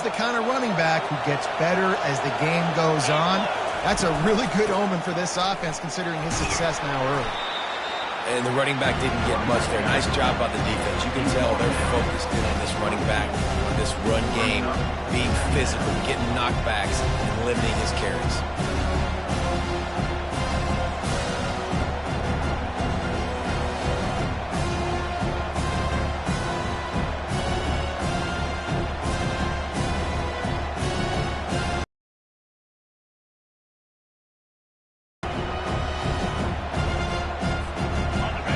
He's the kind of running back who gets better as the game goes on. That's a really good omen for this offense, considering his success now early. And the running back didn't get much there. Nice job by the defense. You can tell they're focused in on this running back, on this run game, being physical, getting knockbacks, and limiting his carries.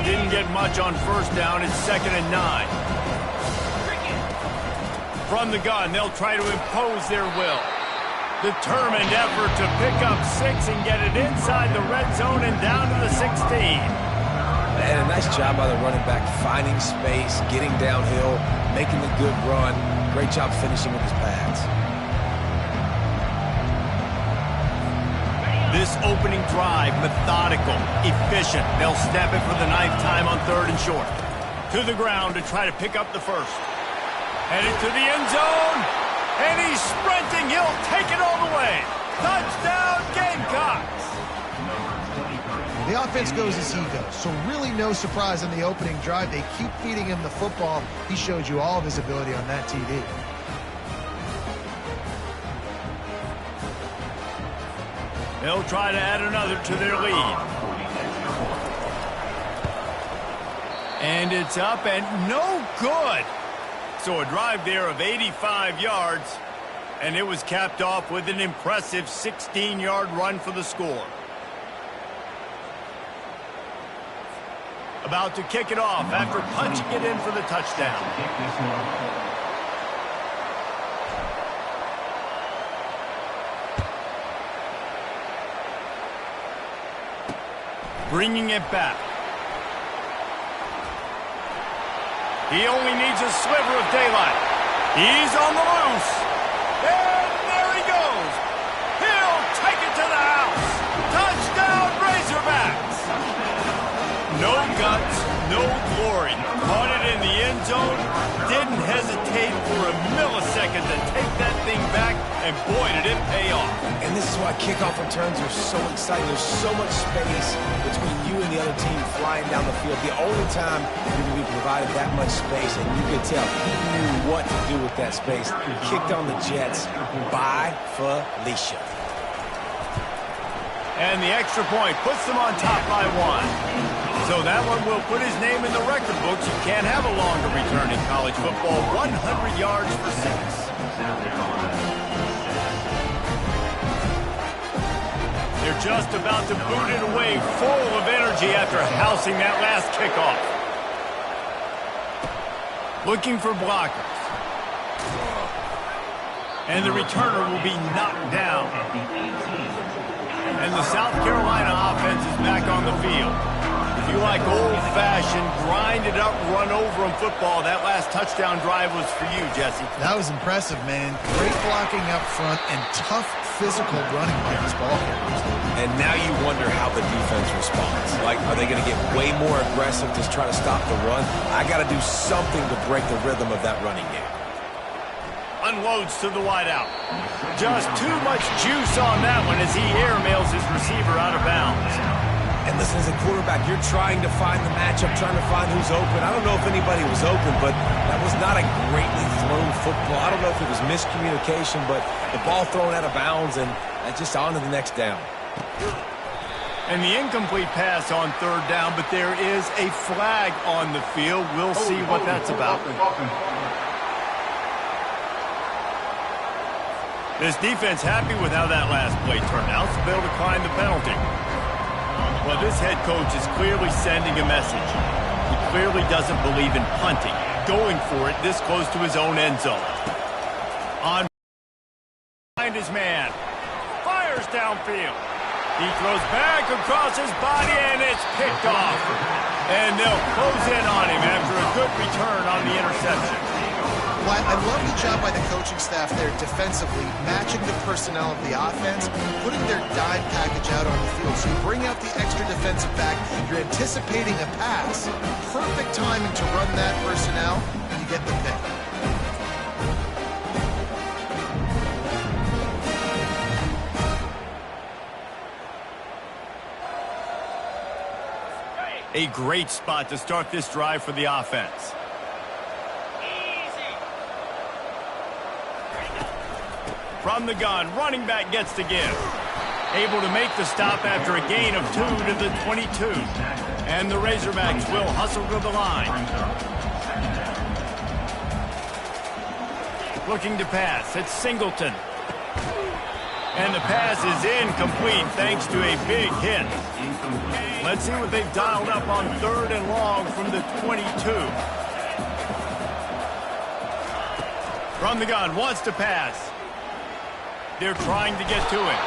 Didn't get much on first down. It's 2nd and 9. From the gun, they'll try to impose their will. Determined effort to pick up 6 and get it inside the red zone and down to the 16. And a nice job by the running back, finding space, getting downhill, making a good run. Great job finishing with his pads. This opening drive, methodical, efficient. They'll snap it for the 9th time on 3rd and short. To the ground to try to pick up the first. Headed to the end zone. And he's sprinting. He'll take it all the way. Touchdown, Gamecocks. The offense goes as he goes, so really no surprise in the opening drive. They keep feeding him the football. He showed you all of his ability on that TD. They'll try to add another to their lead. And it's up and no good. So a drive there of 85 yards, and it was capped off with an impressive 16-yard run for the score. About to kick it off after punching it in for the touchdown. Bringing it back. He only needs a sliver of daylight. He's on the loose. And there he goes. He'll take it to the house. Touchdown, Razorbacks. No guts, no glory. Caught it in the end zone. Didn't hesitate for a millisecond to take that thing back. And boy, did it pay off. And this is why kickoff returns are so exciting. There's so much space between you and the other team flying down the field. The only time you're going to be provided that much space, and you can tell he knew what to do with that space. Kicked on the Jets by Felicia. And the extra point puts them on top by 1. So that one will put his name in the record books. You can't have a longer return in college football. 100 yards for 6. They're just about to boot it away, full of energy after housing that last kickoff. Looking for blockers. And the returner will be knocked down. And the South Carolina offense is back on the field. If you like old-fashioned, grind-it-up, run-over-'em football, that last touchdown drive was for you, Jesse. That was impressive, man. Great blocking up front and tough physical running by these ball carriers. And now you wonder how the defense responds. Like, are they going to get way more aggressive to try to stop the run? I got to do something to break the rhythm of that running game. Unloads to the wideout. Just too much juice on that one as he airmails his receiver out of bounds. And listen, as a quarterback, you're trying to find the matchup, trying to find who's open. I don't know if anybody was open, but that was not a greatly thrown football. I don't know if it was miscommunication, but the ball thrown out of bounds, and just on to the next down. And the incomplete pass on 3rd down, but there is a flag on the field. We'll see what that's about. This defense happy with how that last play turned out, so they'll decline the penalty. Well, this head coach is clearly sending a message. He clearly doesn't believe in punting, going for it this close to his own end zone. On behind his man, fires downfield. He throws back across his body, and it's picked off. And they'll close in on him after a good return on the interception. Well, I love the job by the coaching staff there defensively, matching the personnel of the offense, putting their dime package out on the field. So you bring out the extra defensive back, you're anticipating a pass, perfect timing to run that personnel, and you get the pick. A great spot to start this drive for the offense. From the gun, running back gets the give. Able to make the stop after a gain of 2 to the 22. And the Razorbacks will hustle to the line. Looking to pass. It's Singleton. And the pass is incomplete thanks to a big hit. Let's see what they've dialed up on 3rd and long from the 22. From the gun, wants to pass. They're trying to get to it.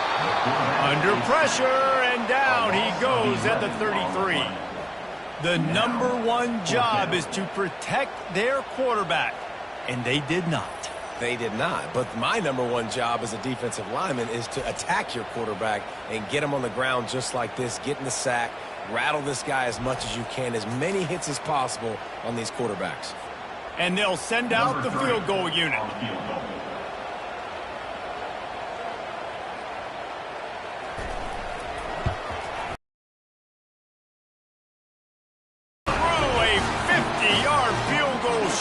Under pressure, and down he goes at the 33. The #1 job is to protect their quarterback, and they did not. They did not, but my #1 job as a defensive lineman is to attack your quarterback and get him on the ground just like this, get in the sack, rattle this guy as much as you can, as many hits as possible on these quarterbacks. And they'll send out the field goal unit.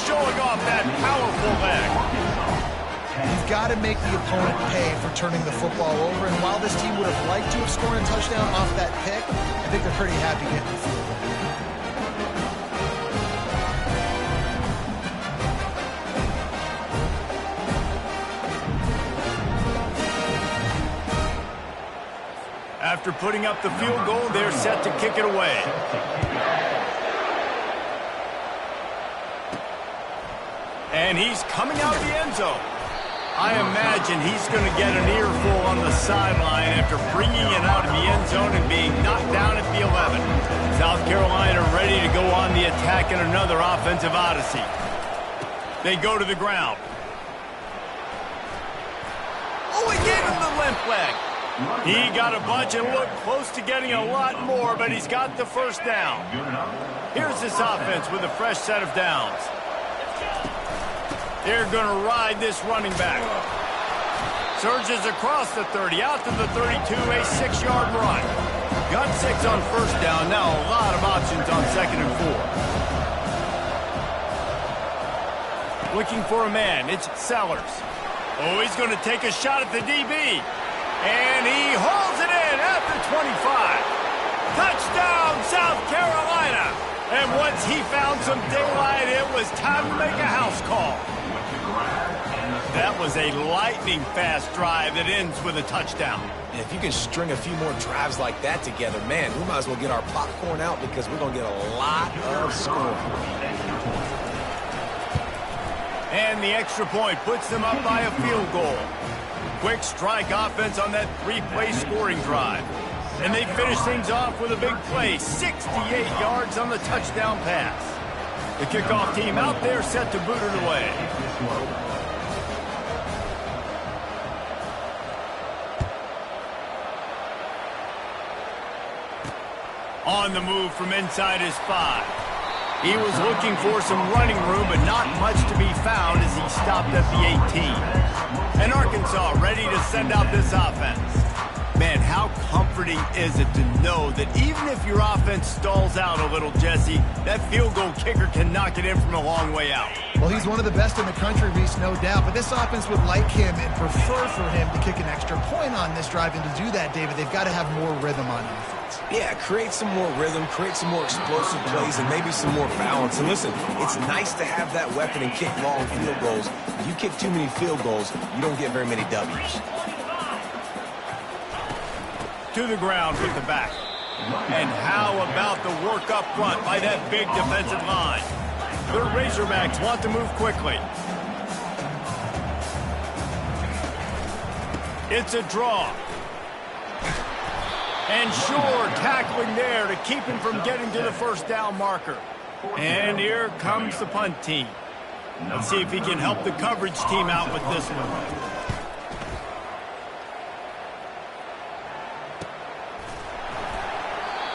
Showing off that powerful leg. You've got to make the opponent pay for turning the football over, and while this team would have liked to have scored a touchdown off that pick, I think they're pretty happy getting the field goal. After putting up the field goal, they're set to kick it away. And he's coming out of the end zone. I imagine he's going to get an earful on the sideline after bringing it out of the end zone and being knocked down at the 11. South Carolina ready to go on the attack in another offensive odyssey. They go to the ground. Oh, he gave him the limp leg. He got a bunch and looked close to getting a lot more, but he's got the first down. Here's this offense with a fresh set of downs. They're going to ride this running back. Surges across the 30, out to the 32, a 6-yard run. Got 6 on first down, now a lot of options on 2nd and 4. Looking for a man, it's Sellers. Oh, he's going to take a shot at the DB. And he hauls it in at the 25. Touchdown, South Carolina. And once he found some daylight, it was time to make a house call. That was a lightning-fast drive that ends with a touchdown. And if you can string a few more drives like that together, man, we might as well get our popcorn out because we're going to get a lot of scoring. And the extra point puts them up by a field goal. Quick strike offense on that 3-play scoring drive. And they finish things off with a big play, 68 yards on the touchdown pass. The kickoff team out there set to boot it away. On the move from inside his 5. He was looking for some running room, but not much to be found as he stopped at the 18. And Arkansas ready to send out this offense. Man, how comforting is it to know that even if your offense stalls out a little, Jesse, that field goal kicker can knock it in from a long way out. Well, he's one of the best in the country, Reese, no doubt. But this offense would like him and prefer for him to kick an extra point on this drive. And to do that, David, they've got to have more rhythm on offense. Yeah, create some more rhythm, create some more explosive plays, and maybe some more balance. And listen, it's nice to have that weapon and kick long field goals. If you kick too many field goals, you don't get very many W's. To the ground with the back. And how about the work up front by that big defensive line? The Razorbacks want to move quickly. It's a draw. And sure, tackling there to keep him from getting to the first down marker. And here comes the punt team. Let's see if he can help the coverage team out with this one.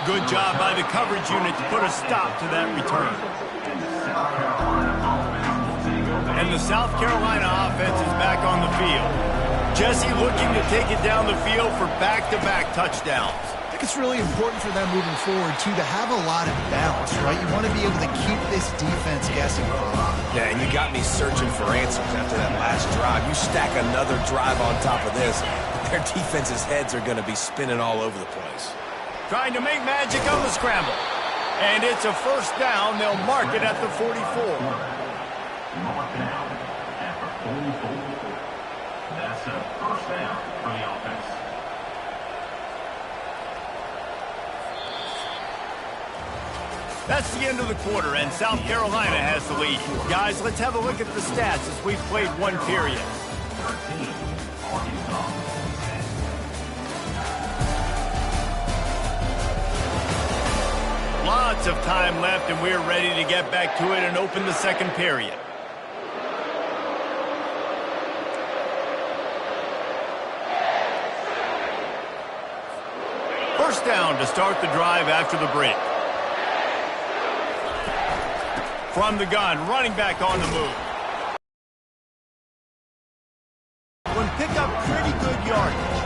Good job by the coverage unit to put a stop to that return. And the South Carolina offense is back on the field. Jesse looking to take it down the field for back-to-back touchdowns. They think it's really important for them moving forward, too, to have a lot of balance, right? You want to be able to keep this defense guessing. Yeah, and you got me searching for answers after that last drive. You stack another drive on top of this, their defense's heads are going to be spinning all over the place. Trying to make magic on the scramble. And it's a first down. They'll mark it at the 44. That's a first down for the offense. That's the end of the quarter, and South Carolina has the lead. Guys, let's have a look at the stats as we've played one period. 13, Arkansas. Lots of time left, and we're ready to get back to it and open the second period. First down to start the drive after the break. From the gun, running back on the move. When pick up pretty good yardage.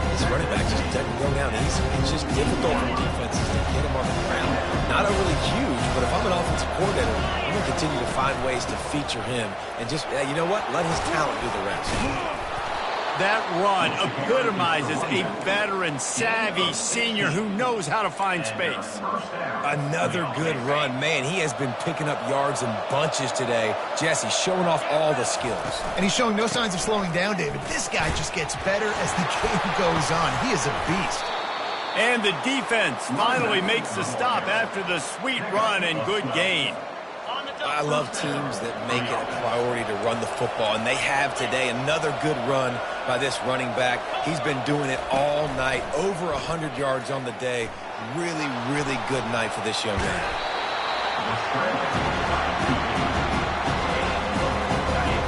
This running back just doesn't go down easy. It's just difficult for defenses to get him on the ground. Not overly huge, but if I'm an offensive coordinator, I'm going to continue to find ways to feature him and just, you know what, let his talent do the rest. That run epitomizes a veteran, savvy senior who knows how to find space. Another good run. Man, he has been picking up yards in bunches today. Jesse showing off all the skills. And he's showing no signs of slowing down, David. This guy just gets better as the game goes on. He is a beast. And the defense finally makes the stop after the sweet run and good gain. I love teams that make it a priority to run the football, and they have today. Another good run by this running back. He's been doing it all night, over 100 yards on the day. Really, really good night for this young man.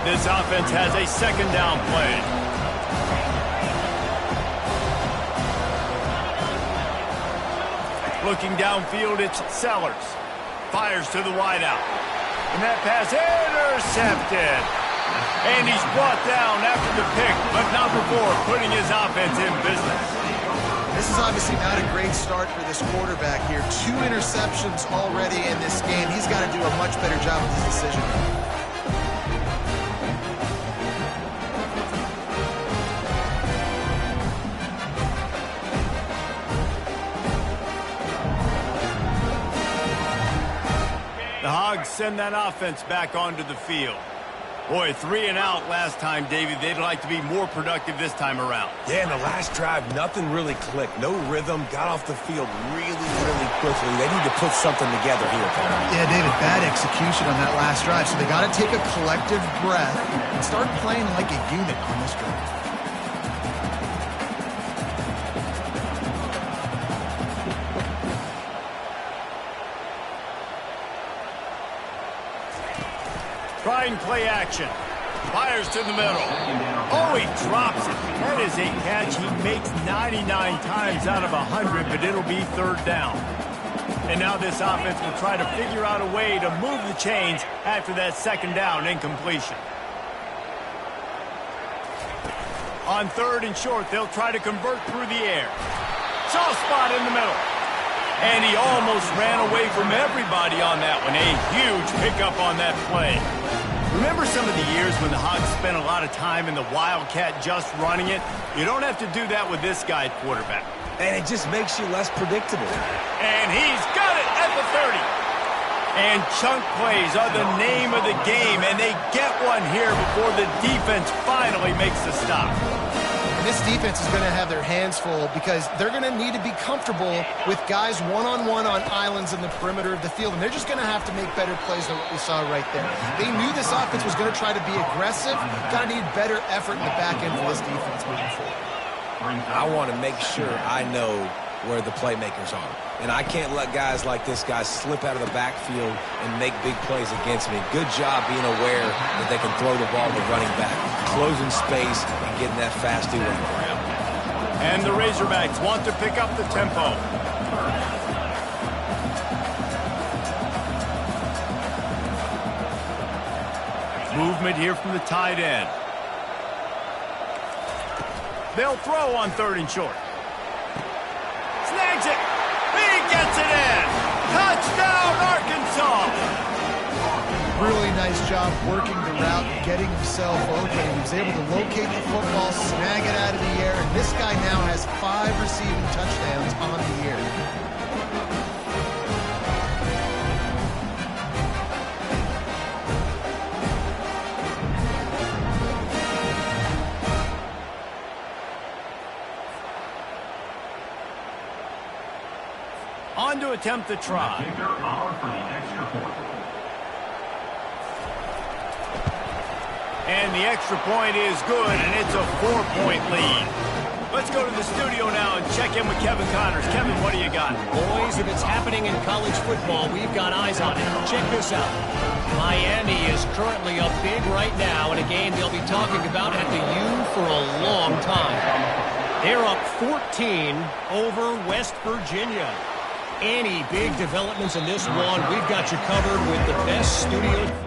This offense has a second down play. Looking downfield, it's Sellers. Fires to the wideout. And that pass intercepted. And he's brought down after the pick, but not before putting his offense in business. This is obviously not a great start for this quarterback here. 2 interceptions already in this game. He's got to do a much better job with his decision. The Hogs send that offense back onto the field. Boy, 3 and out last time, David. They'd like to be more productive this time around. Yeah, in the last drive, nothing really clicked. No rhythm. Got off the field really, really quickly. They need to put something together here, Paul. Yeah, David, bad execution on that last drive. So they got to take a collective breath and start playing like a unit on this drive. Trying play action. Fires to the middle. Oh, he drops it. That is a catch he makes 99 times out of 100, but it'll be third down. And now this offense will try to figure out a way to move the chains after that second down incompletion. On third and short, they'll try to convert through the air. Soft spot in the middle. And he almost ran away from everybody on that one. A huge pickup on that play. Remember some of the years when the Hogs spent a lot of time in the Wildcat just running it? You don't have to do that with this guy at quarterback. And it just makes you less predictable. And he's got it at the 30. And chunk plays are the name of the game, and they get one here before the defense finally makes the stop. And this defense is going to have their hands full because they're going to need to be comfortable with guys one-on-one on islands in the perimeter of the field, and they're just going to have to make better plays than what we saw right there. They knew this offense was going to try to be aggressive. Got to need better effort in the back end for this defense moving forward. I want to make sure I know where the playmakers are. And I can't let guys like this guy slip out of the backfield and make big plays against me. Good job being aware that they can throw the ball to running back, closing space and getting that fast dude on the ground. And the Razorbacks want to pick up the tempo. Movement here from the tight end. They'll throw on third and short. really nice job working the route, getting himself open. He was able to locate the football, snag it out of the air, and this guy now has 5 receiving touchdowns on the year. On to attempt the try. And the extra point is good, and it's a 4-point lead. Let's go to the studio now and check in with Kevin Connors. Kevin, what do you got? Boys, if it's happening in college football, we've got eyes on it. Check this out. Miami is currently up big right now in a game they'll be talking about at the U for a long time. They're up 14 over West Virginia. Any big developments in this one, we've got you covered with the best studio.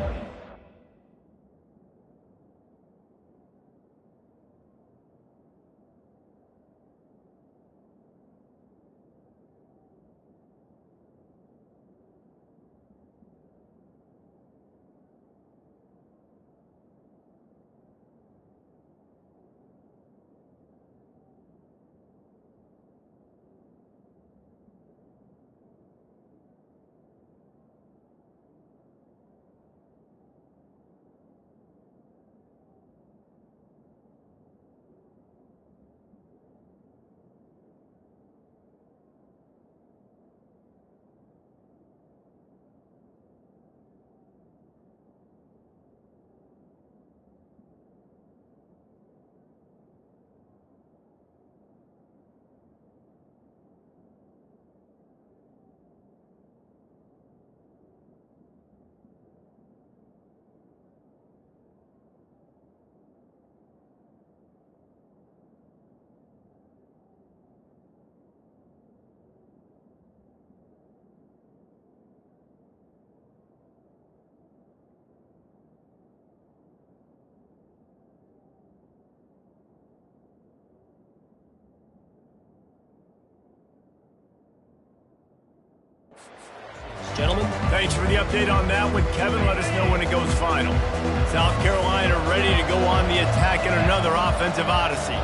Gentlemen. Thanks for the update on that one, Kevin. Let us know when it goes final. South Carolina ready to go on the attack in another offensive odyssey.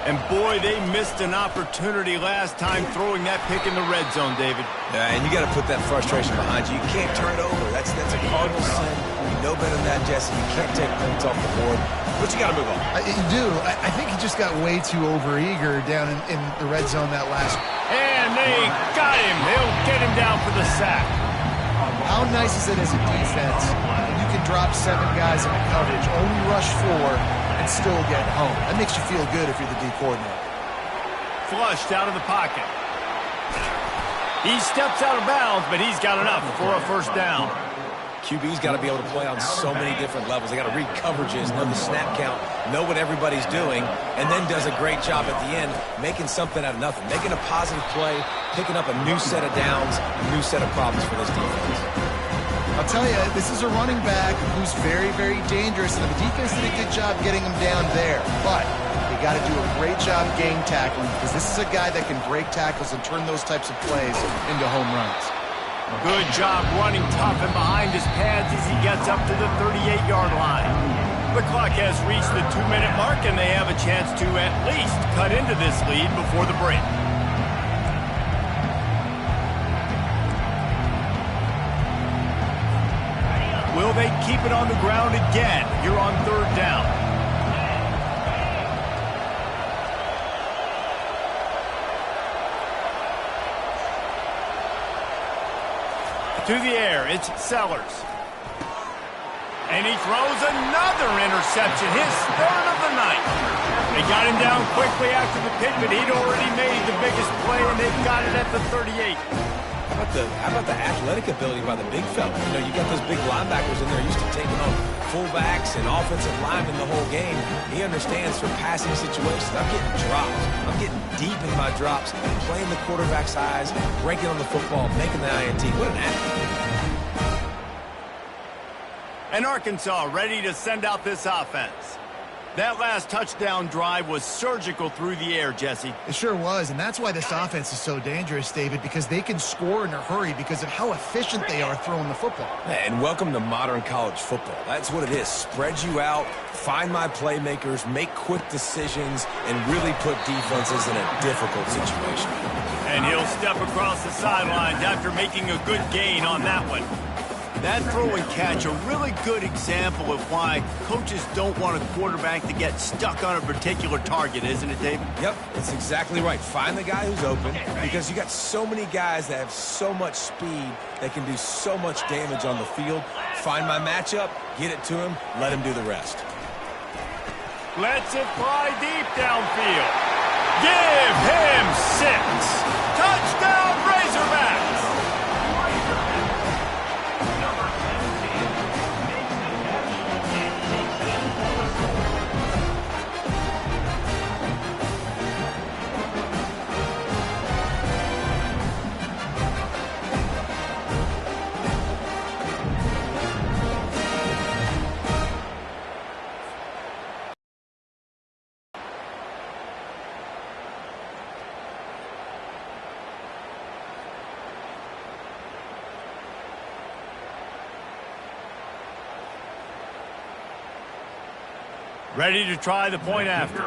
And boy, they missed an opportunity last time throwing that pick in the red zone, David. Yeah, and you got to put that frustration behind you. You can't turn it over. That's a cardinal sin. You know better than that, Jesse. You can't take points off the board. But you got to move on. You do. I think he just got way too overeager down in the red zone that last. And they got him. They'll get him down for the sack. How nice is it as a defense? You can drop 7 guys in coverage, only rush 4, and still get home. That makes you feel good if you're the D coordinator. Flushed out of the pocket. He steps out of bounds, but he's got enough for a first down. QB's got to be able to play on so many different levels. They got to read coverages, know the snap count, know what everybody's doing, and then does a great job at the end making something out of nothing, making a positive play, picking up a new set of downs, a new set of problems for this defense. I'll tell you, this is a running back who's very, very dangerous, and the defense did a good job getting him down there. But they got to do a great job game tackling, because this is a guy that can break tackles and turn those types of plays into home runs. Good job running tough and behind his pads as he gets up to the 38-yard line. The clock has reached the 2-minute mark, and they have a chance to at least cut into this lead before the break. Will they keep it on the ground again here on 3rd down? To the air, it's Sellers. And he throws another interception, his 3rd of the night. They got him down quickly after the pick, but he'd already made the biggest play, and they've got it at the 38. How about the athletic ability by the big fella? You know, you got those big linebackers in there used to taking on fullbacks and offensive linemen the whole game. He understands for passing situations. I'm getting drops. I'm getting deep in my drops, playing the quarterback's eyes, breaking on the football, making the INT. What an athlete. And Arkansas ready to send out this offense. That last touchdown drive was surgical through the air, Jesse. It sure was, and that's why this offense is so dangerous, David, because they can score in a hurry because of how efficient they are throwing the football. And welcome to modern college football. That's what it is. Spread you out, find my playmakers, make quick decisions, and really put defenses in a difficult situation. And he'll step across the sidelines after making a good gain on that one. That throw and catch, a really good example of why coaches don't want a quarterback to get stuck on a particular target, isn't it, David? Yep, that's exactly right. Find the guy who's open because you got so many guys that have so much speed that can do so much damage on the field. Find my matchup, get it to him, let him do the rest. Lets it fly deep downfield. Give him 6. Touchdown, Razorbacks! Ready to try the point after.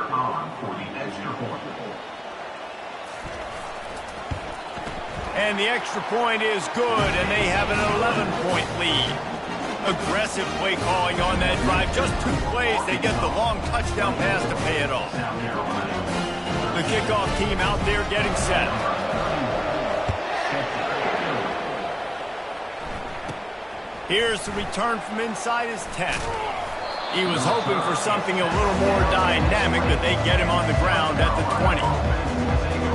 And the extra point is good, and they have an 11-point lead. Aggressive play calling on that drive. Just 2 plays, they get the long touchdown pass to pay it off. The kickoff team out there getting set. Here's the return from inside his 10. He was hoping for something a little more dynamic, but they get him on the ground at the 20.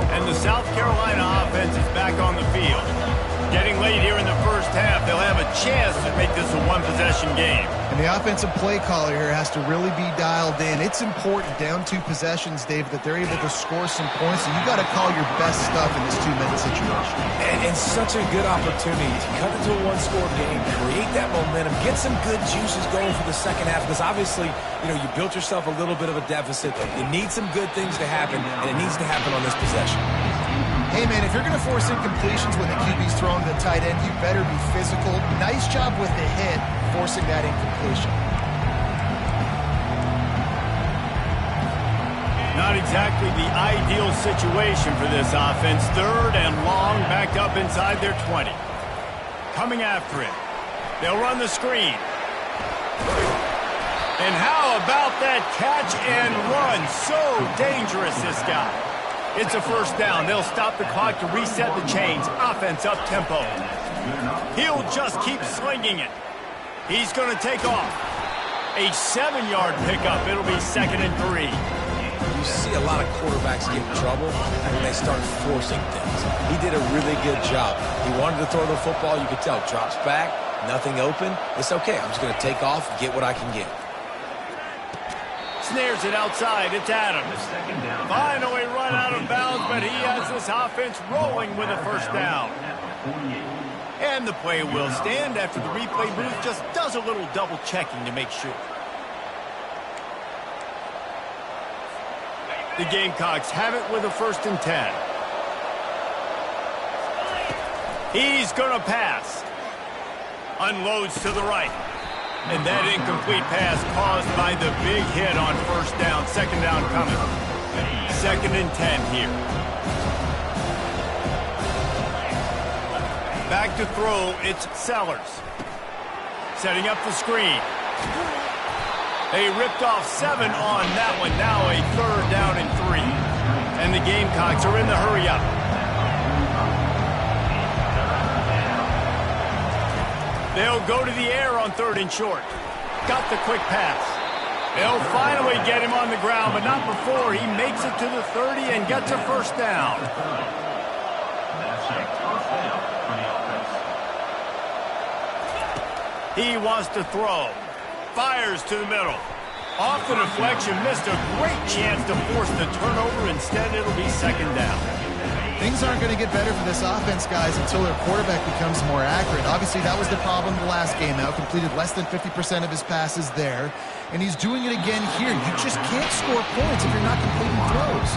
And the South Carolina offense is back on the field. Getting late here in the first half, they'll have a chance to make this a one-possession game. And the offensive play caller here has to really be dialed in. It's important down 2 possessions, David, that they're able to score some points. And you got to call your best stuff in this 2-minute situation. And such a good opportunity to cut into a 1-score game, create that momentum, get some good juices going for the second half. Because obviously, you know, you built yourself a little bit of a deficit. You need some good things to happen, and it needs to happen on this possession. Hey, man, if you're going to force incompletions when the QB's throwing to the tight end, you better be physical. Nice job with the hit, forcing that incompletion. Not exactly the ideal situation for this offense. 3rd and long, backed up inside their 20. Coming after it. They'll run the screen. And how about that catch and run? So dangerous, this guy. It's a first down. They'll stop the clock to reset the chains. Offense up-tempo. He'll just keep slinging it. He's going to take off. A 7-yard pickup. It'll be 2nd and 3. You see a lot of quarterbacks get in trouble when they start forcing things. He did a really good job. He wanted to throw the football. You could tell. Drops back. Nothing open. It's okay. I'm just going to take off, get what I can get. Snares it outside. It's Adams. Finally run out of bounds, but he has this offense rolling with a first down. And the play will stand after the replay booth just does a little double checking to make sure. The Gamecocks have it with a 1st and 10. He's going to pass. Unloads to the right. And that incomplete pass caused by the big hit on first down. 2nd down coming. 2nd and 10 here. Back to throw, it's Sellers. Setting up the screen. They ripped off 7 on that one. Now a 3rd down and 3. And the Gamecocks are in the hurry up. They'll go to the air on 3rd and short. Got the quick pass. They'll finally get him on the ground, but not before he makes it to the 30 and gets a first down. That's a first down for the offense. He wants to throw. Fires to the middle. Off the deflection, missed a great chance to force the turnover. Instead, it'll be second down. Things aren't going to get better for this offense, guys, until their quarterback becomes more accurate. Obviously, that was the problem the last game out. Completed less than 50% of his passes there. And he's doing it again here. You just can't score points if you're not completing throws.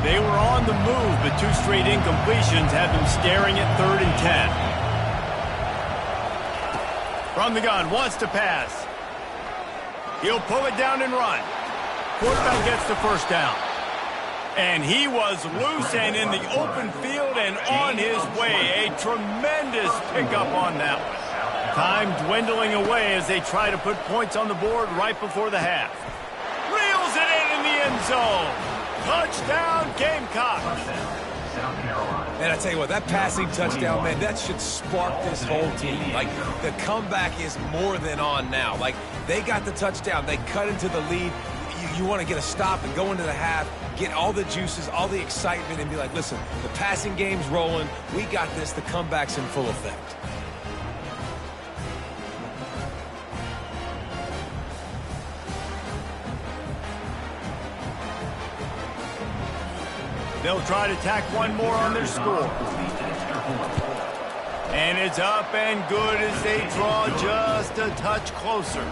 They were on the move, but 2 straight incompletions had them staring at 3rd and 10. From the gun, wants to pass. He'll pull it down and run. Quarterback gets the first down. And he was loose and in the open field and on his way. A tremendous pickup on that one. Time dwindling away as they try to put points on the board right before the half. Reels it in the end zone. Touchdown, Gamecocks. Man, I tell you what, that passing touchdown, man, that should spark this whole team. Like, the comeback is more than on now. Like, they got the touchdown. They cut into the lead. You want to get a stop and go into the half, get all the juices, all the excitement, and be like, listen, the passing game's rolling. We got this. The comeback's in full effect. They'll try to tack one more on their score. And it's up and good as they draw just a touch closer.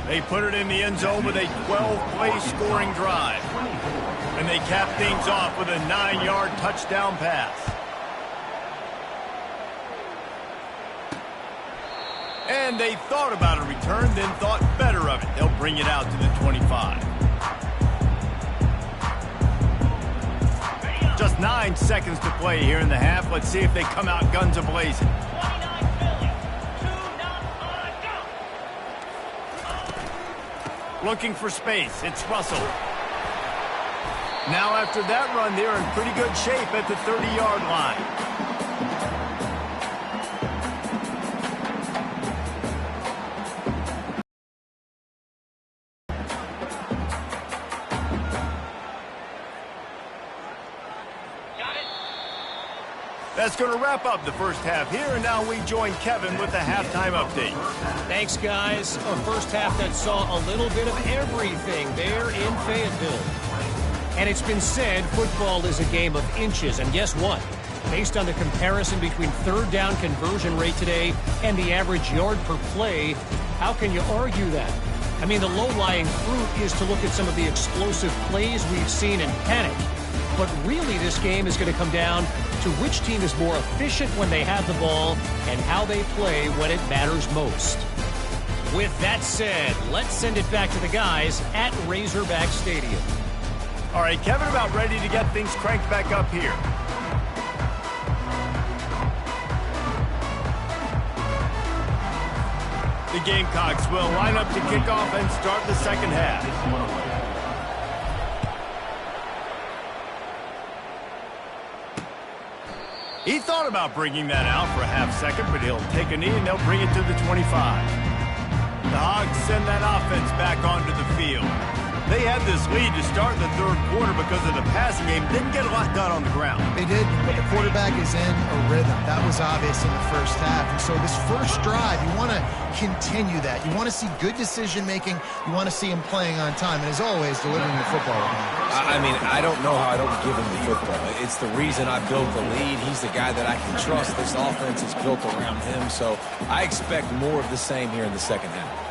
They put it in the end zone with a 12-play scoring drive. And they cap things off with a 9-yard touchdown pass. And they thought about a return, then thought better of it. They'll bring it out to the 25. Just 9 seconds to play here in the half. Let's see if they come out guns a-blazing. Looking for space. It's Russell. Now after that run, they're in pretty good shape at the 30-yard line. That's going to wrap up the first half here, and now we join Kevin with the halftime update. Thanks, guys. A first half that saw a little bit of everything there in Fayetteville. And it's been said football is a game of inches, and guess what? Based on the comparison between third down conversion rate today and the average yard per play, how can you argue that? I mean, the low-lying fruit is to look at some of the explosive plays we've seen in panic. But really, this game is going to come down to which team is more efficient when they have the ball and how they play when it matters most. With that said, let's send it back to the guys at Razorback Stadium. All right, Kevin, about ready to get things cranked back up here. The Gamecocks will line up to kick off and start the second half. He thought about bringing that out for a half second, but he'll take a knee and they'll bring it to the 25. The Hogs send that offense back onto the field. They had this lead to start the third quarter because of the passing game. Didn't get a lot done on the ground. They did, but the quarterback is in a rhythm. That was obvious in the first half. And so this first drive, you want to continue that. You want to see good decision-making. You want to see him playing on time. And as always, delivering the football. I mean, I don't know how I don't give him the football. It's the reason I built the lead. He's the guy that I can trust. This offense is built around him. So I expect more of the same here in the second half.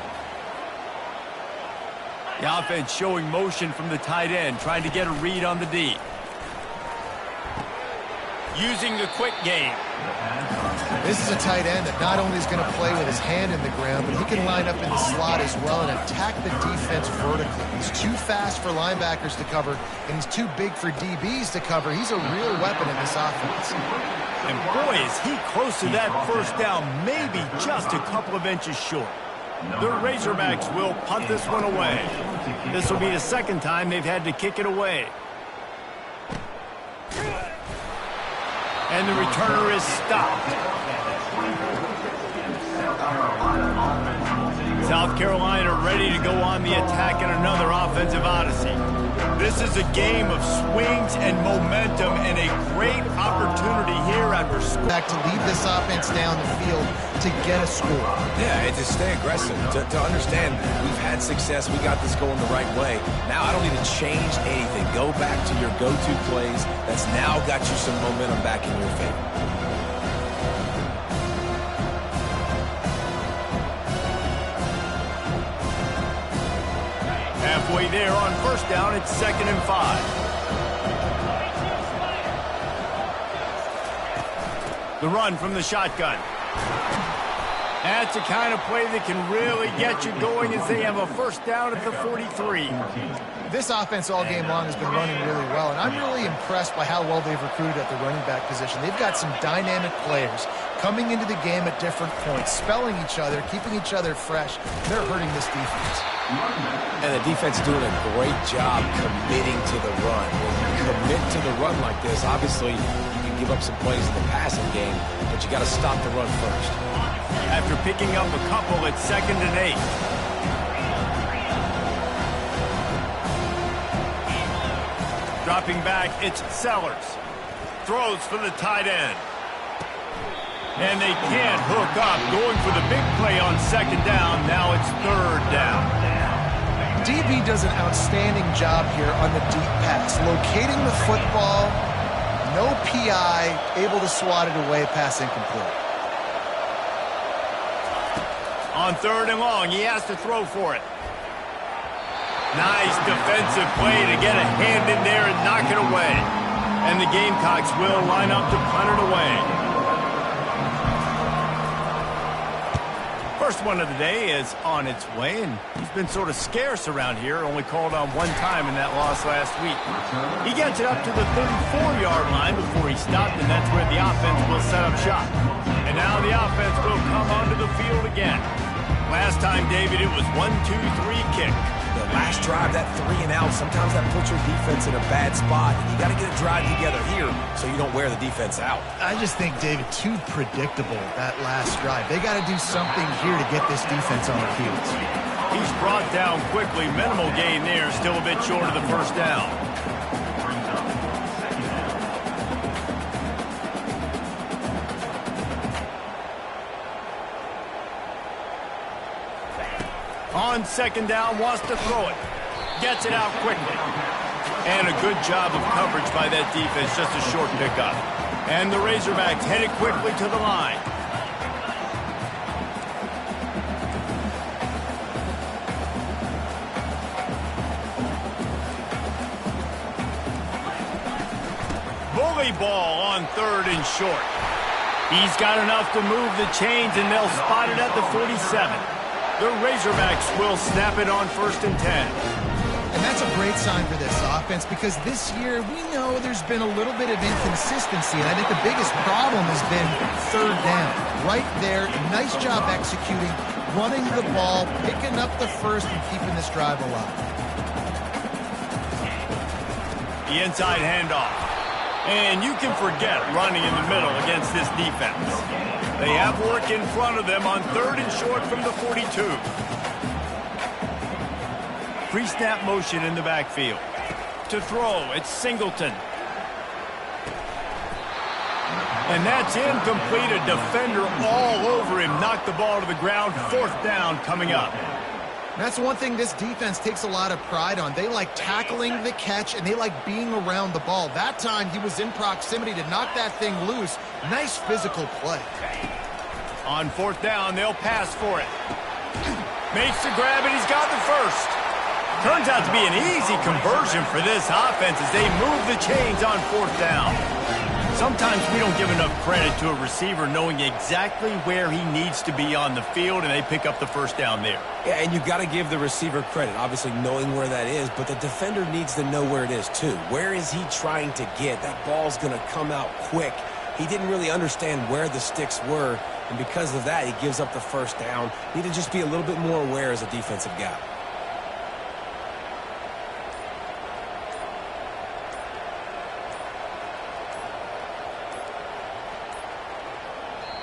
The offense showing motion from the tight end, trying to get a read on the D. Using the quick game. This is a tight end that not only is going to play with his hand in the ground, but he can line up in the slot as well and attack the defense vertically. He's too fast for linebackers to cover, and he's too big for DBs to cover. He's a real weapon in this offense. And boy, is he close to that first down, maybe just a couple of inches short. The Razorbacks will punt this one away. This will be the second time they've had to kick it away. And the returner is stopped. South Carolina ready to go on the attack in another offensive odyssey. This is a game of swings and momentum and a great opportunity here after scoring. Back to lead this offense down the field to get a score. Yeah, and to stay aggressive, to understand we've had success, we got this going the right way. Now I don't need to change anything. Go back to your go-to plays. That's now got you some momentum back in your favor. Halfway there on first down, it's 2nd and 5. The run from the shotgun. That's the kind of play that can really get you going as they have a first down at the 43. This offense all game long has been running really well, and I'm really impressed by how well they've recruited at the running back position. They've got some dynamic players coming into the game at different points, spelling each other, keeping each other fresh. They're hurting this defense. And the defense doing a great job committing to the run. When you commit to the run like this, obviously you can give up some plays in the passing game, but you got to stop the run first. After picking up a couple, it's 2nd and 8. Dropping back, it's Sellers. Throws for the tight end. And they can't hook up. Going for the big play on 2nd down. Now it's 3rd down. DB does an outstanding job here on the deep pass. Locating the football, no PI, able to swat it away, pass incomplete. On 3rd and long, he has to throw for it. Nice defensive play to get a hand in there and knock it away. And the Gamecocks will line up to punt it away. First one of the day is on its way, and he's been sort of scarce around here, only called on one time in that loss last week. He gets it up to the 34-yard line before he stopped, and that's where the offense will set up shop. And now the offense will come onto the field again. Last time, David, it was 1-2-3 kick. The last drive, that 3 and out, sometimes that puts your defense in a bad spot. You got to get a drive together here so you don't wear the defense out. I just think, David, too predictable, that last drive. They got to do something here to get this defense on their heels. He's brought down quickly. Minimal gain there, still a bit short of the first down. On 2nd down, wants to throw it. Gets it out quickly. And a good job of coverage by that defense, just a short pickup. And the Razorbacks headed quickly to the line. Bully ball on 3rd and short. He's got enough to move the chains, and they'll spot it at the 47. The Razorbacks will snap it on 1st and 10. And that's a great sign for this offense because this year we know there's been a little bit of inconsistency, and I think the biggest problem has been 3rd down. Right there, nice job executing, running the ball, picking up the first, and keeping this drive alive. The inside handoff. And you can forget running in the middle against this defense. They have work in front of them on 3rd and short from the 42. Pre-snap motion in the backfield. To throw, it's Singleton. And that's incomplete. A defender all over him. Knocked the ball to the ground. 4th down coming up. That's one thing this defense takes a lot of pride on. They like tackling the catch, and they like being around the ball. That time, he was in proximity to knock that thing loose. Nice physical play. On 4th down, they'll pass for it. Makes the grab, and he's got the first. Turns out to be an easy conversion for this offense as they move the chains on 4th down. Sometimes we don't give enough credit to a receiver knowing exactly where he needs to be on the field, and they pick up the first down there. Yeah, and you've got to give the receiver credit, obviously knowing where that is, but the defender needs to know where it is too. Where is he trying to get? That ball's going to come out quick. He didn't really understand where the sticks were, and because of that, he gives up the first down. Need to just be a little bit more aware as a defensive guy.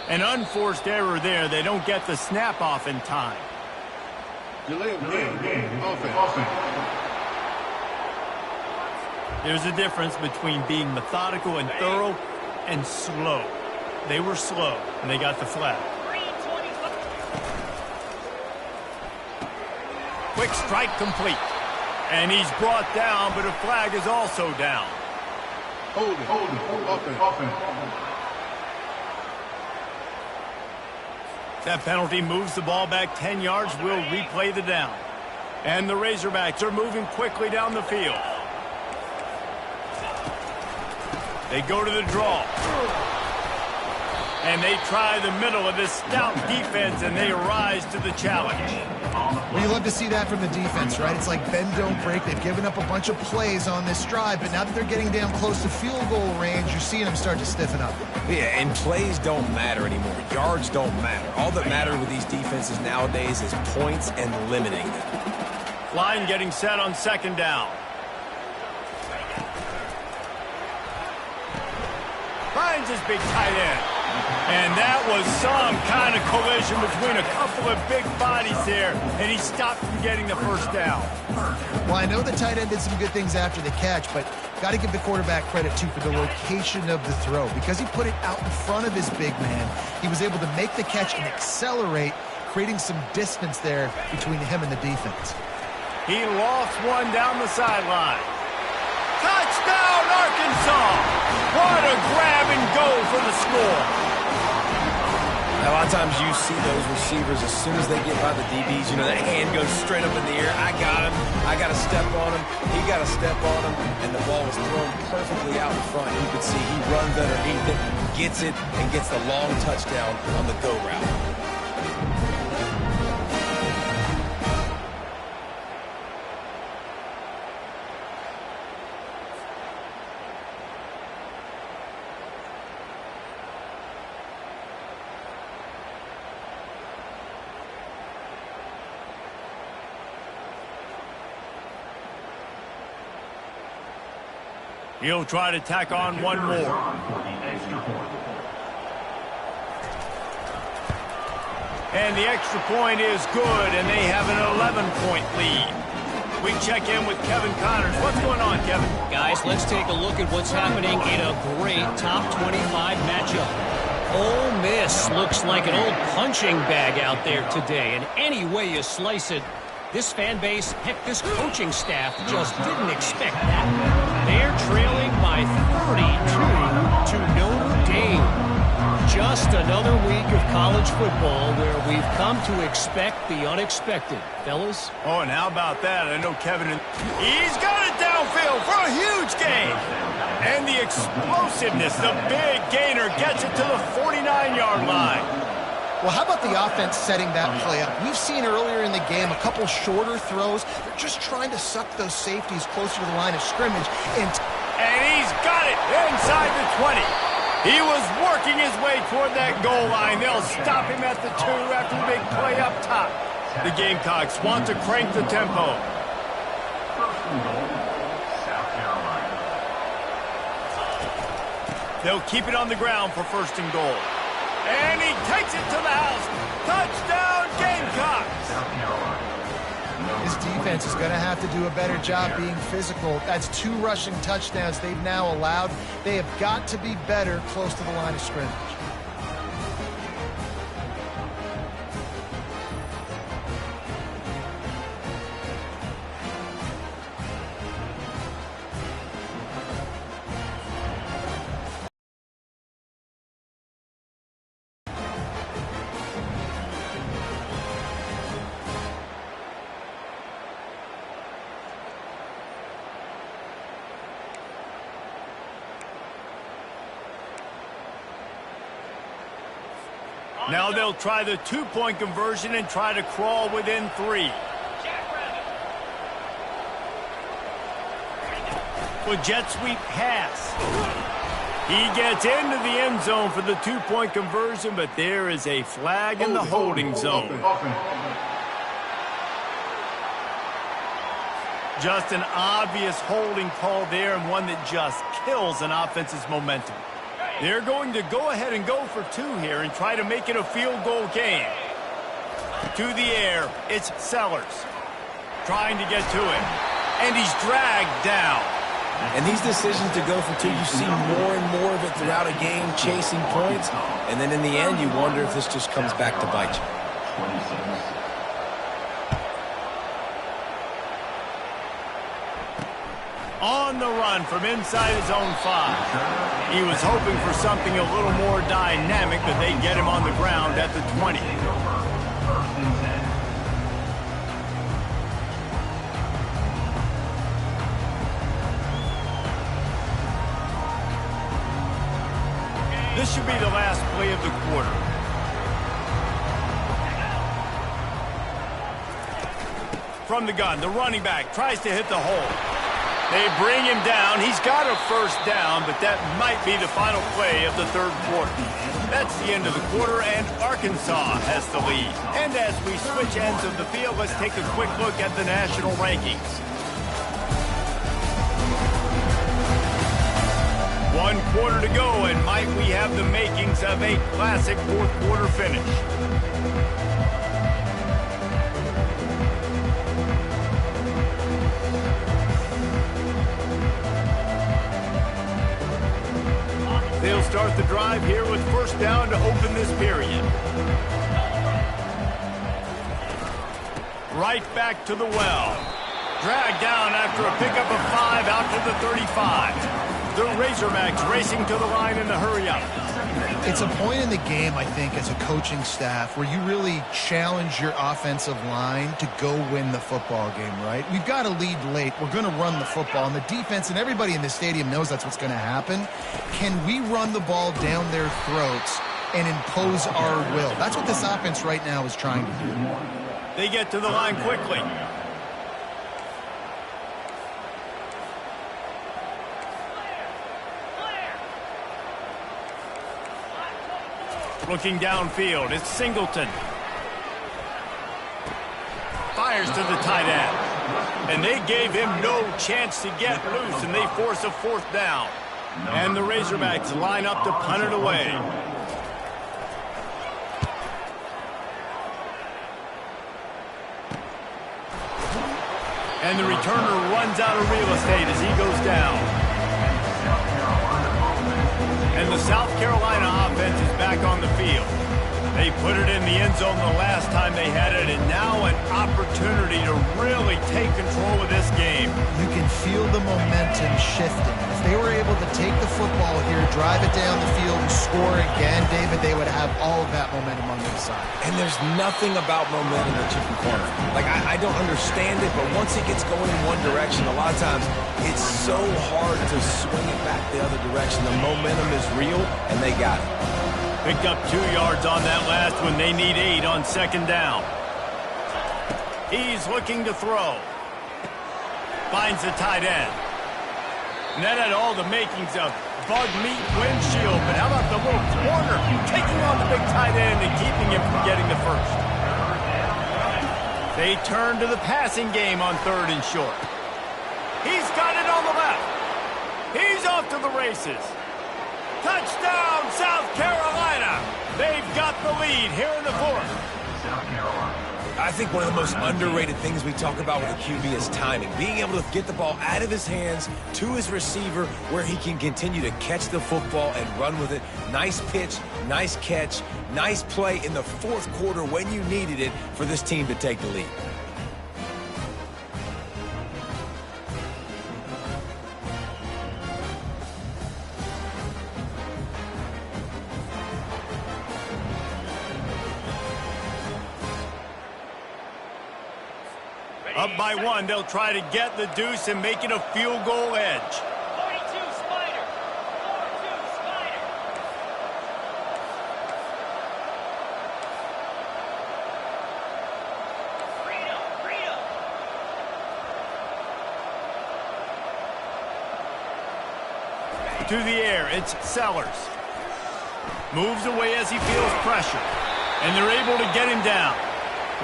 An unforced error there. They don't get the snap off in time. Delay of game. Offense. There's a difference between being methodical and thorough and slow. They were slow, and they got the flag. Quick strike complete. And he's brought down, but a flag is also down. Hold it. Offense. That penalty moves the ball back 10 yards. We'll replay the down. And the Razorbacks are moving quickly down the field. They go to the draw. And they try the middle of this stout defense, and they rise to the challenge. Well, you love to see that from the defense, right? It's like bend, don't break. They've given up a bunch of plays on this drive, but now that they're getting down close to field goal range, you're seeing them start to stiffen up. Yeah, and plays don't matter anymore. Yards don't matter. All that matters with these defenses nowadays is points and limiting them. Line getting set on second down. Finds his big tight end. And that was some kind of collision between a couple of big bodies there, and he stopped from getting the first down. Well, I know the tight end did some good things after the catch, but got to give the quarterback credit, too, for the location of the throw. Because he put it out in front of his big man, he was able to make the catch and accelerate, creating some distance there between him and the defense. He lost one down the sideline. Touchdown, Arkansas! What a grab and go for the score. A lot of times you see those receivers, as soon as they get by the DBs, you know, that hand goes straight up in the air. I got him. I got to step on him. He got to step on him. And the ball was thrown perfectly out in front. You could see he runs underneath it, gets it, and gets the long touchdown on the go route. He'll try to tack on one more. And the extra point is good, and they have an 11-point lead. We check in with Kevin Connors. What's going on, Kevin? Guys, let's take a look at what's happening in a great top 25 matchup. Ole Miss looks like an old punching bag out there today, and any way you slice it, this fan base, heck, this coaching staff just didn't expect that. They're trailing by 32 to Notre Dame. Just another week of college football where we've come to expect the unexpected. Fellas? Oh, and how about that? I know Kevin, he's got it downfield for a huge gain. And the explosiveness, the big gainer gets it to the 49-yard line. Well, how about the offense setting that play up? We've seen earlier in the game a couple shorter throws. They're just trying to suck those safeties closer to the line of scrimmage. And he's got it inside the 20. He was working his way toward that goal line. They'll stop him at the 2 after the big play up top. The Gamecocks want to crank the tempo. First and goal, South Carolina. They'll keep it on the ground for first and goal. And he takes it to the house. Touchdown, Gamecocks! South Carolina. this defense is going to have to do a better job being physical. That's 2 rushing touchdowns they've now allowed. They have got to be better close to the line of scrimmage. Now they'll try the 2-point conversion and try to crawl within 3. With jet sweep pass. He gets into the end zone for the 2-point conversion, but there is a flag in the holding zone. Just an obvious holding call there, and one that just kills an offense's momentum. They're going to go ahead and go for 2 here and try to make it a field goal game. To the air, it's Sellers. Trying to get to it. And he's dragged down. And these decisions to go for two, you see more and more of it throughout a game, chasing points. And then in the end, you wonder if this just comes back to bite you. 26. On the run from inside his own 5. He was hoping for something a little more dynamic, but they get him on the ground at the 20. This should be the last play of the quarter. From the gun, the running back tries to hit the hole. They bring him down. He's got a first down, but that might be the final play of the third quarter. That's the end of the quarter, and Arkansas has the lead. And as we switch ends of the field, let's take a quick look at the national rankings. 1 quarter to go, and might we have the makings of a classic fourth quarter finish. They'll start the drive here with first down to open this period. Right back to the well. Dragged down after a pickup of 5 out to the 35. The Razorbacks racing to the line in the hurry-up. It's a point in the game, I think, as a coaching staff where you really challenge your offensive line to go win the football game, right? We've got to lead late. We're going to run the football, and the defense and everybody in the stadium knows that's what's going to happen. Can we run the ball down their throats and impose our will? That's what this offense right now is trying to do. They get to the line quickly. Looking downfield, it's Singleton. Fires to the tight end. And they gave him no chance to get loose, and they force a fourth down. And the Razorbacks line up to punt it away. And the returner runs out of real estate as he goes down. And the South Carolina offense is back on the field. They put it in the end zone the last time they had it, and now an opportunity to really take control of this game. You can feel the momentum shifting. If they were able to take the football here, drive it down the field, and score again, David, they would have all of that momentum on their side. And there's nothing about momentum that you can corner. Like, I don't understand it, but once it gets going in one direction, a lot of times it's so hard to swing it back the other direction. The momentum is real, and they got it. Picked up 2 yards on that last one. They need 8 on second down. He's looking to throw. Finds the tight end. And that had all the makings of bug meat windshield. But how about the little corner taking on the big tight end and keeping him from getting the first? They turn to the passing game on 3rd and short. He's got it on the left. He's off to the races. Touchdown, South Carolina. They've got the lead here in the fourth. I think one of the most underrated things we talk about with a QB is timing. Being able to get the ball out of his hands to his receiver where he can continue to catch the football and run with it. Nice pitch, nice catch, nice play in the fourth quarter when you needed it for this team to take the lead. Up by 1, they'll try to get the deuce and make it a field goal edge. 42 Spider. 42 Spider. Freedom. To the air, it's Sellers. Moves away as he feels pressure. And they're able to get him down.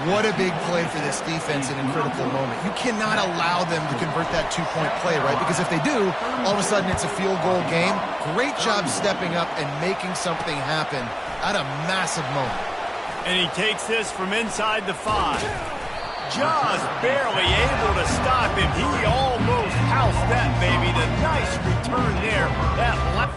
What a big play for this defense in a critical moment. You cannot allow them to convert that two-point play, right? Because if they do, all of a sudden it's a field goal game. Great job stepping up and making something happen at a massive moment. And he takes this from inside the 5. just barely able to stop him. He almost housed that baby. The nice return there. That left.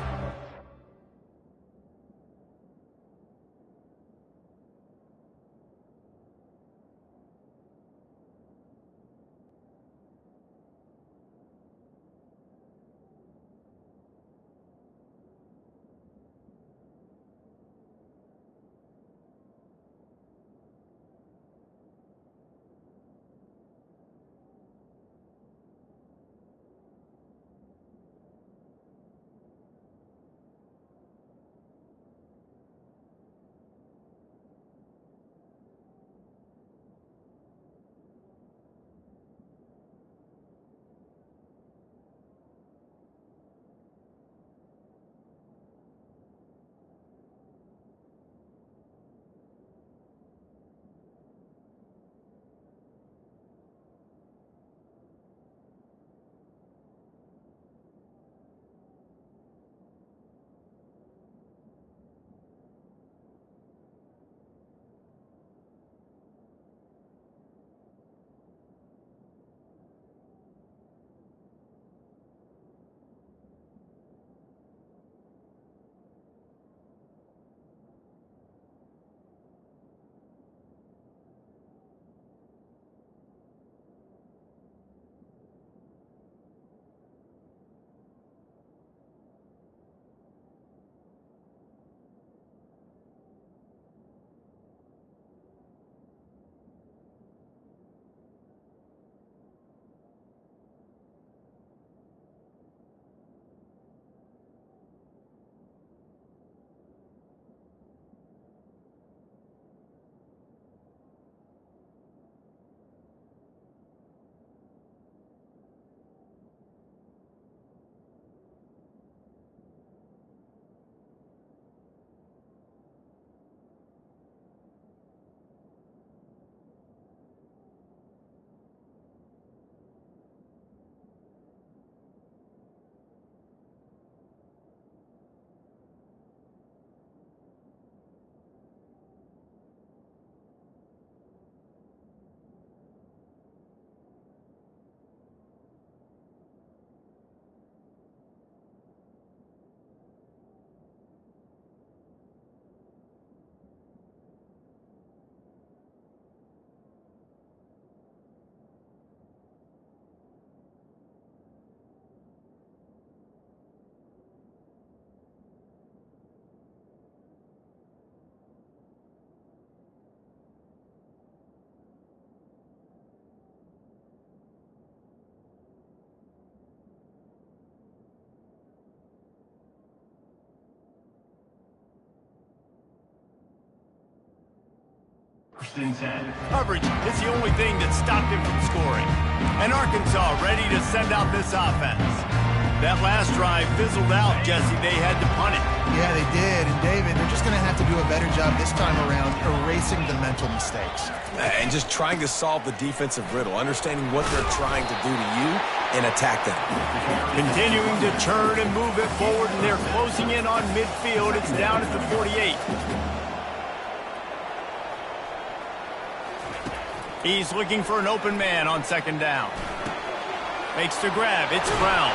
Coverage is the only thing that stopped him from scoring. And Arkansas ready to send out this offense. That last drive fizzled out, Jesse. They had to punt it. Yeah, they did. And David, they're just going to have to do a better job this time around erasing the mental mistakes. And just trying to solve the defensive riddle, understanding what they're trying to do to you and attack them. Continuing to turn and move it forward, and they're closing in on midfield. It's down at the 48. He's looking for an open man on second down. Makes the grab. It's Brown.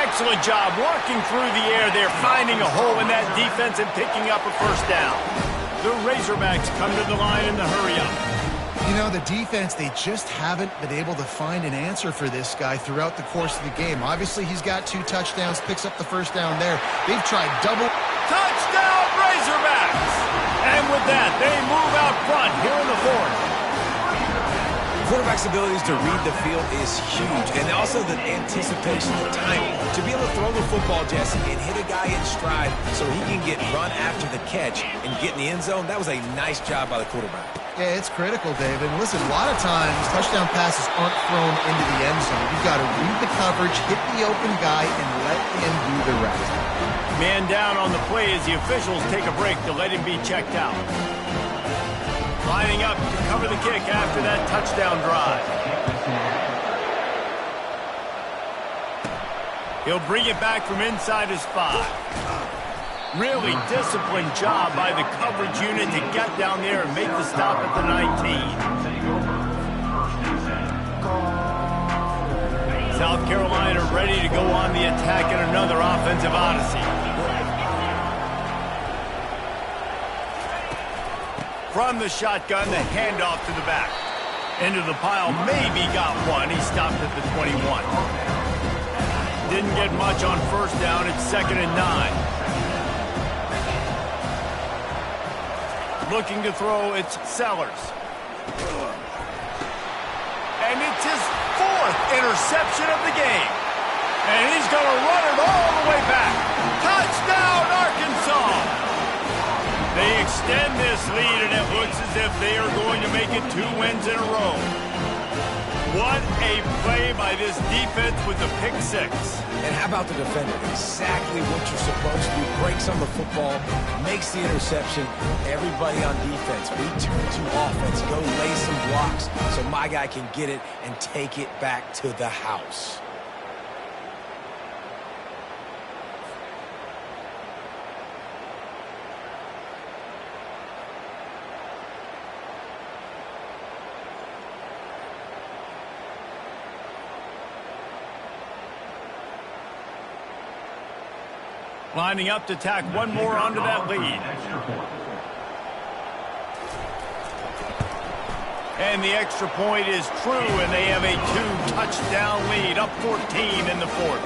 Excellent job working through the air there, finding a hole in that defense and picking up a first down. The Razorbacks come to the line in the hurry-up. You know, the defense, they just haven't been able to find an answer for this guy throughout the course of the game. Obviously, he's got 2 touchdowns, picks up the first down there. They've tried double. Touchdown, Razorbacks! And with that, they move out front here in the fourth. Quarterback's abilities to read the field is huge, and also the anticipation, the timing. To be able to throw the football, Jesse, and hit a guy in stride so he can get run after the catch and get in the end zone, that was a nice job by the quarterback. Yeah, it's critical, David. Listen, a lot of times touchdown passes aren't thrown into the end zone. You've got to read the coverage, hit the open guy, and let him do the rest. Man down on the play as the officials take a break to let him be checked out. Lining up to cover the kick after that touchdown drive. He'll bring it back from inside his 5. Really disciplined job by the coverage unit to get down there and make the stop at the 19. South Carolina ready to go on the attack in another offensive odyssey. From the shotgun, the handoff to the back. Into the pile, maybe got one. He stopped at the 21. Didn't get much on first down. It's 2nd and 9. Looking to throw, it's Sellers. And it's his 4th interception of the game. And he's going to run it all the way back. Touchdown, Arkansas! They extend this lead, and it looks as if they are going to make it 2 wins in a row. What a play by this defense with the pick 6. And how about the defender? Exactly what you're supposed to do. Breaks on the football, makes the interception. Everybody on defense, we turn to offense. Go lay some blocks so my guy can get it and take it back to the house. Lining up to tack one more onto that lead. And the extra point is true, and they have a 2-touchdown lead, up 14 in the 4th.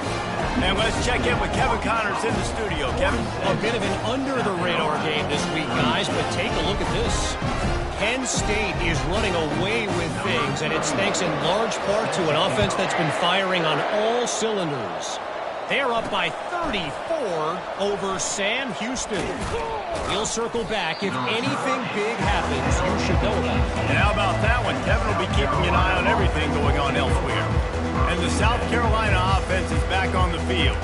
And let's check in with Kevin Connors in the studio. Kevin? A bit of an under-the-radar game this week, guys, but take a look at this. Penn State is running away with things, and it's thanks in large part to an offense that's been firing on all cylinders. They're up by 34 over Sam Houston. We'll circle back. If anything big happens, you should know about it. And how about that one? Kevin will be keeping an eye on everything going on elsewhere. And the South Carolina offense is back on the field.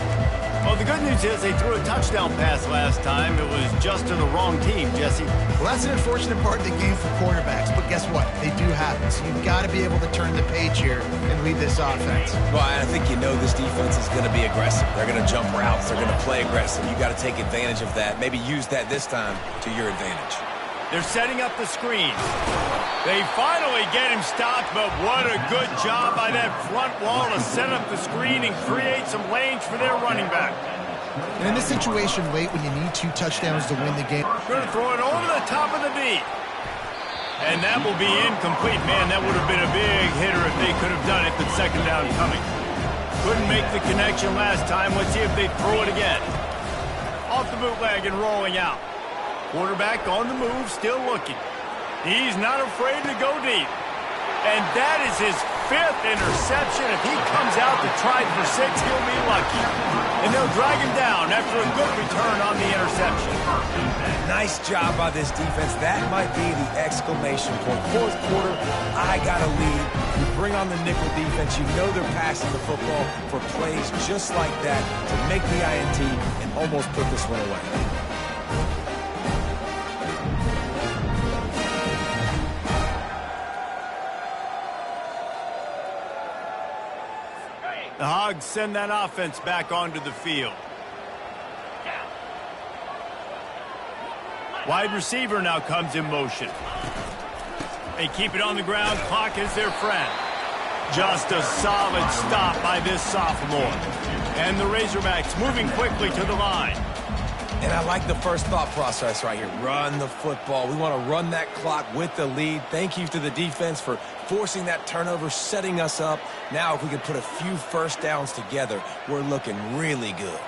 Well, the good news is they threw a touchdown pass last time. It was just to the wrong team, Jesse. Well, that's an unfortunate part of the game for quarterbacks, but guess what? They do happen. So you've got to be able to turn the page here and lead this offense. Well, I think you know this defense is going to be aggressive. They're going to jump routes. They're going to play aggressive. You got to take advantage of that. Maybe use that this time to your advantage. They're setting up the screen. They finally get him stopped, but what a good job by that front wall to set up the screen and create some lanes for their running back. And in this situation, late when you need 2 touchdowns to win the game. Going to throw it over the top of the knee. And that will be incomplete. Man, that would have been a big hitter if they could have done it, but 2nd down coming. Couldn't make the connection last time. Let's see if they throw it again. Off the bootleg and rolling out. Quarterback on the move, still looking. He's not afraid to go deep. And that is his 5th interception. If he comes out to try for 6, he'll be lucky. And they'll drag him down after a good return on the interception. Nice job by this defense. That might be the exclamation point. 4th quarter, I got a lead. You bring on the nickel defense. You know they're passing the football for plays just like that to make the INT and almost put this one away. The Hogs send that offense back onto the field. Wide receiver now comes in motion. They keep it on the ground. Clock is their friend. Just a solid stop by this sophomore. And the Razorbacks moving quickly to the line. And I like the first thought process right here. Run the football. We want to run that clock with the lead. Thank you to the defense for forcing that turnover, setting us up. Now if we can put a few first downs together, we're looking really good.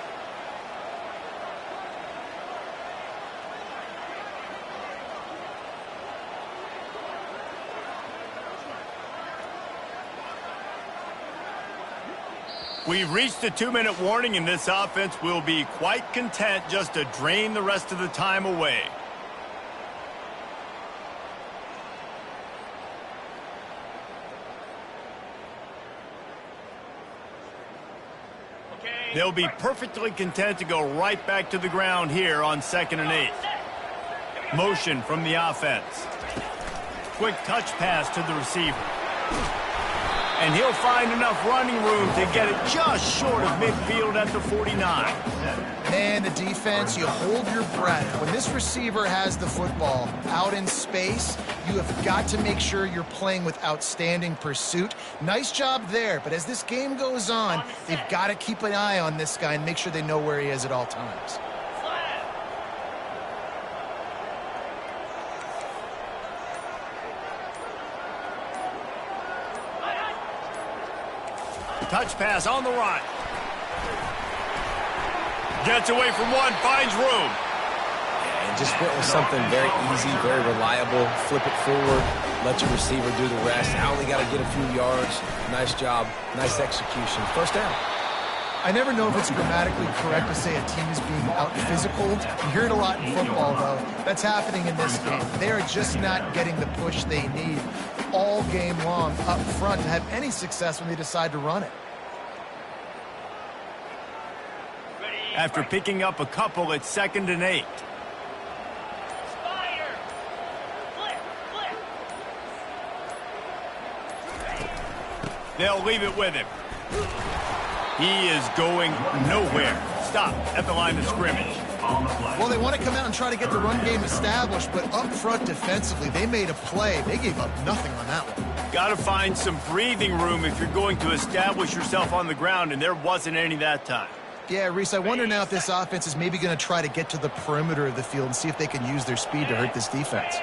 We've reached a 2-minute warning, and this offense will be quite content just to drain the rest of the time away. They'll be perfectly content to go right back to the ground here on 2nd and 8. Motion from the offense. Quick touch pass to the receiver. And he'll find enough running room to get it just short of midfield at the 49. Man, the defense, you hold your breath. When this receiver has the football out in space, you have got to make sure you're playing with outstanding pursuit. Nice job there, but as this game goes on, they've got to keep an eye on this guy and make sure they know where he is at all times. Touch pass on the run. Gets away from one, finds room. And just went with something very easy, very reliable. Flip it forward, let your receiver do the rest. I only got to get a few yards. Nice job, nice execution. First down. I never know if it's grammatically correct to say a team is being out-physicaled. You hear it a lot in football, though. That's happening in this game. They are just not getting the push they need all game long up front to have any success when they decide to run it. After picking up a couple, it's 2nd and 8. They'll leave it with him. He is going nowhere. Stop at the line of scrimmage. Well, they want to come out and try to get the run game established, but up front defensively, they made a play. They gave up nothing on that one. Got to find some breathing room if you're going to establish yourself on the ground, and there wasn't any that time. Yeah, Reese, I wonder now if this offense is maybe going to try to get to the perimeter of the field and see if they can use their speed to hurt this defense.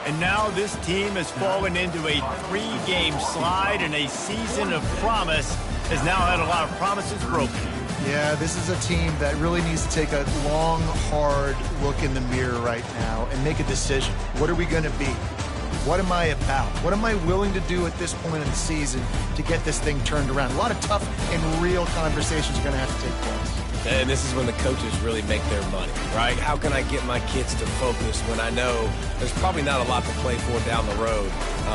And now this team has fallen into a 3-game slide, and a season of promise has now had a lot of promises broken. Yeah, this is a team that really needs to take a long, hard look in the mirror right now and make a decision. What are we going to be? What am I about? What am I willing to do at this point in the season to get this thing turned around? A lot of tough and real conversations are going to have to take place. And this is when the coaches really make their money, right? How can I get my kids to focus when I know there's probably not a lot to play for down the road?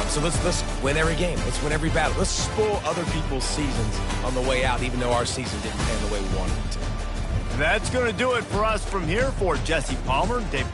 So let's win every game. Let's win every battle. Let's spoil other people's seasons on the way out, even though our season didn't pan the way we wanted it to. That's going to do it for us from here. For Jesse Palmer, Dave